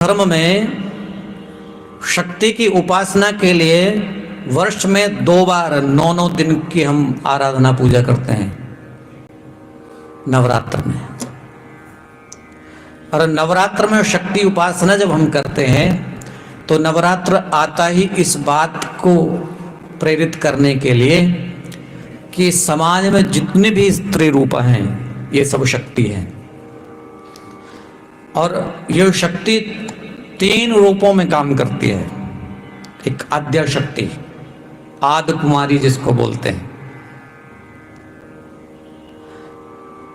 धर्म में शक्ति की उपासना के लिए वर्ष में 2 बार 9 दिन की हम आराधना पूजा करते हैं नवरात्र में। और नवरात्र में शक्ति उपासना जब हम करते हैं तो नवरात्र आता ही इस बात को प्रेरित करने के लिए कि समाज में जितने भी स्त्री रूप हैं ये सब शक्ति है। और ये शक्ति 3 रूपों में काम करती है। एक आद्या शक्ति, आदि कुमारी जिसको बोलते हैं।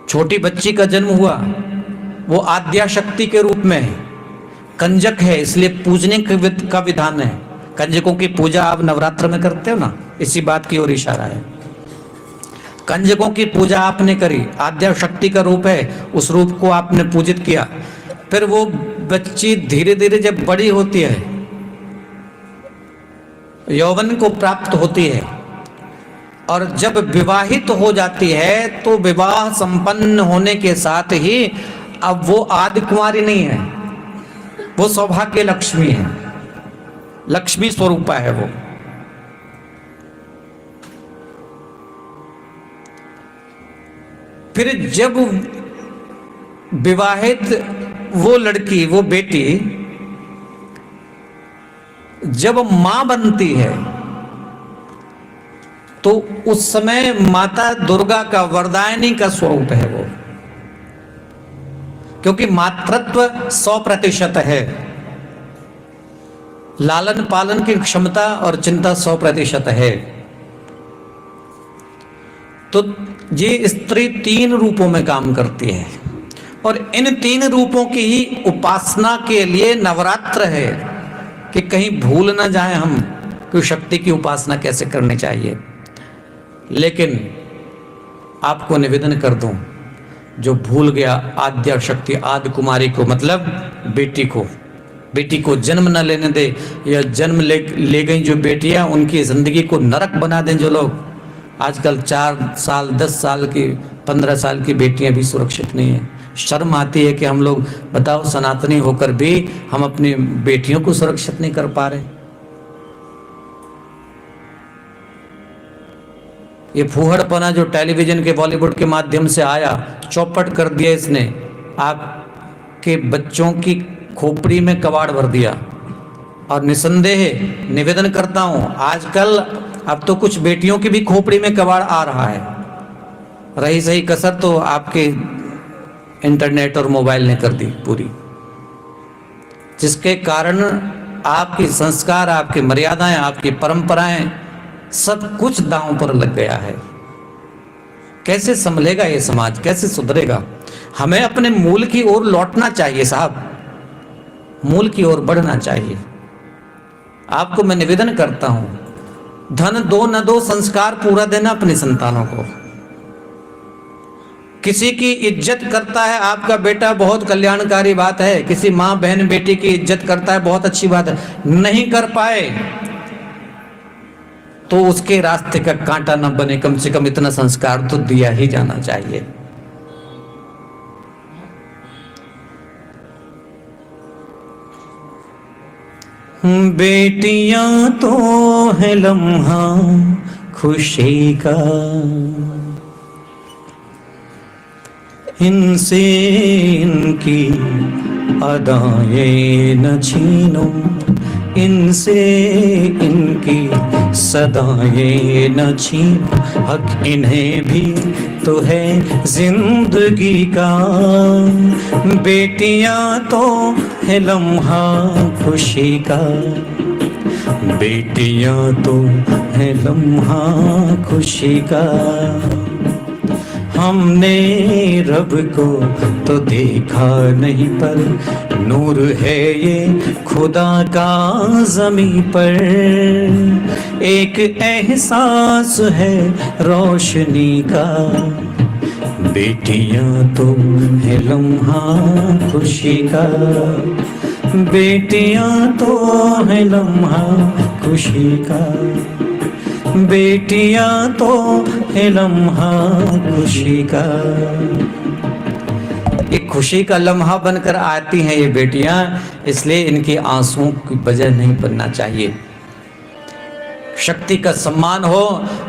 छोटी बच्ची का जन्म हुआ वो आद्या शक्ति के रूप में है, कंजक है, इसलिए पूजने का विधान है। कंजकों की पूजा आप नवरात्र में करते हो ना, इसी बात की ओर इशारा है। कंजकों की पूजा आपने करी, आद्या शक्ति का रूप है, उस रूप को आपने पूजित किया। फिर वो बच्ची धीरे धीरे जब बड़ी होती है, यौवन को प्राप्त होती है और जब विवाहित हो जाती है तो विवाह संपन्न होने के साथ ही अब वो आदि कुमारी नहीं है, वो सौभाग्य लक्ष्मी है, लक्ष्मी स्वरूपा है वो। फिर जब विवाहित वो लड़की, वो बेटी जब मां बनती है तो उस समय माता दुर्गा का वरदायिनी का स्वरूप है वो, क्योंकि मातृत्व 100% है, लालन पालन की क्षमता और चिंता 100% है। तो ये स्त्री 3 रूपों में काम करती है और इन 3 रूपों की ही उपासना के लिए नवरात्र है कि कहीं भूल ना जाए हम कि शक्ति की उपासना कैसे करनी चाहिए। लेकिन आपको निवेदन कर दूं, जो भूल गया आद्या शक्ति आदि कुमारी को, मतलब बेटी को जन्म न लेने दे, या जन्म ले गई जो बेटियां, उनकी जिंदगी को नरक बना दें जो लोग। आजकल 4 साल 10 साल की 15 साल की बेटियां भी सुरक्षित नहीं है। शर्म आती है कि हम लोग, बताओ, सनातनी होकर भी हम अपनी बेटियों को सुरक्षित नहीं कर पा रहे। ये फूहड़पना जो टेलीविजन के, बॉलीवुड के माध्यम से आया, चौपट कर दिया इसने, आपके बच्चों की खोपड़ी में कबाड़ भर दिया। और निसंदेह निवेदन करता हूं, आजकल अब तो कुछ बेटियों की भी खोपड़ी में कबाड़ आ रहा है। रही सही कसर तो आपके इंटरनेट और मोबाइल ने कर दी पूरी, जिसके कारण आपके संस्कार, आपकी मर्यादाएं, आपकी परंपराएं, सब कुछ दांव पर लग गया है। कैसे संभलेगा ये समाज, कैसे सुधरेगा? हमें अपने मूल की ओर लौटना चाहिए साहब, मूल की ओर बढ़ना चाहिए। आपको मैं निवेदन करता हूं, धन दो न दो, संस्कार पूरा देना अपनी संतानों को। किसी की इज्जत करता है आपका बेटा, बहुत कल्याणकारी बात है। किसी माँ बहन बेटी की इज्जत करता है, बहुत अच्छी बात है। नहीं कर पाए तो उसके रास्ते का कांटा न बने, कम से कम इतना संस्कार तो दिया ही जाना चाहिए। बेटियां तो है लम्हा खुशी का, इनसे इनकी अदाएं न छीनो, इनसे इनकी सदाएं न छीनो। हक इन्हें भी तो है जिंदगी का, बेटियां तो है लम्हा खुशी का, बेटियां तो है लम्हा खुशी का। हमने रब को तो देखा नहीं, पर नूर है ये खुदा का ज़मीं पर। एक एहसास है रोशनी का, बेटियां तो है लम्हा खुशी का, बेटियां तो है लम्हा खुशी का, बेटियां तो है लम्हा खुशी का। एक खुशी का लम्हा बनकर आती हैं ये बेटियां, इसलिए इनके आंसुओं की वजह नहीं बनना चाहिए। शक्ति का सम्मान हो,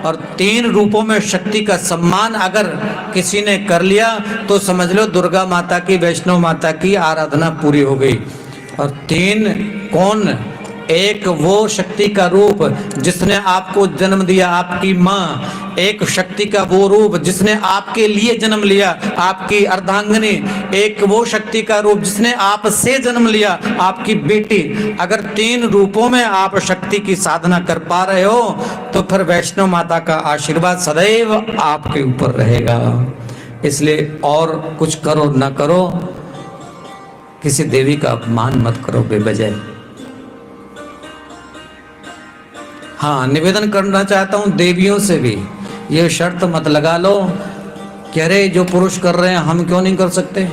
और 3 रूपों में शक्ति का सम्मान अगर किसी ने कर लिया तो समझ लो दुर्गा माता की, वैष्णो माता की आराधना पूरी हो गई। और 3 कौन? एक वो शक्ति का रूप जिसने आपको जन्म दिया, आपकी माँ। एक शक्ति का वो रूप जिसने आपके लिए जन्म लिया, आपकी अर्धांगिनी। एक वो शक्ति का रूप जिसने आपसे जन्म लिया, आपकी बेटी। अगर 3 रूपों में आप शक्ति की साधना कर पा रहे हो तो फिर वैष्णो माता का आशीर्वाद सदैव आपके ऊपर रहेगा। इसलिए और कुछ करो ना करो, किसी देवी का अपमान मत करो बेवजह। हाँ, निवेदन करना चाहता हूं देवियों से भी, ये शर्त मत लगा लो कि अरे जो पुरुष कर रहे हैं हम क्यों नहीं कर सकते।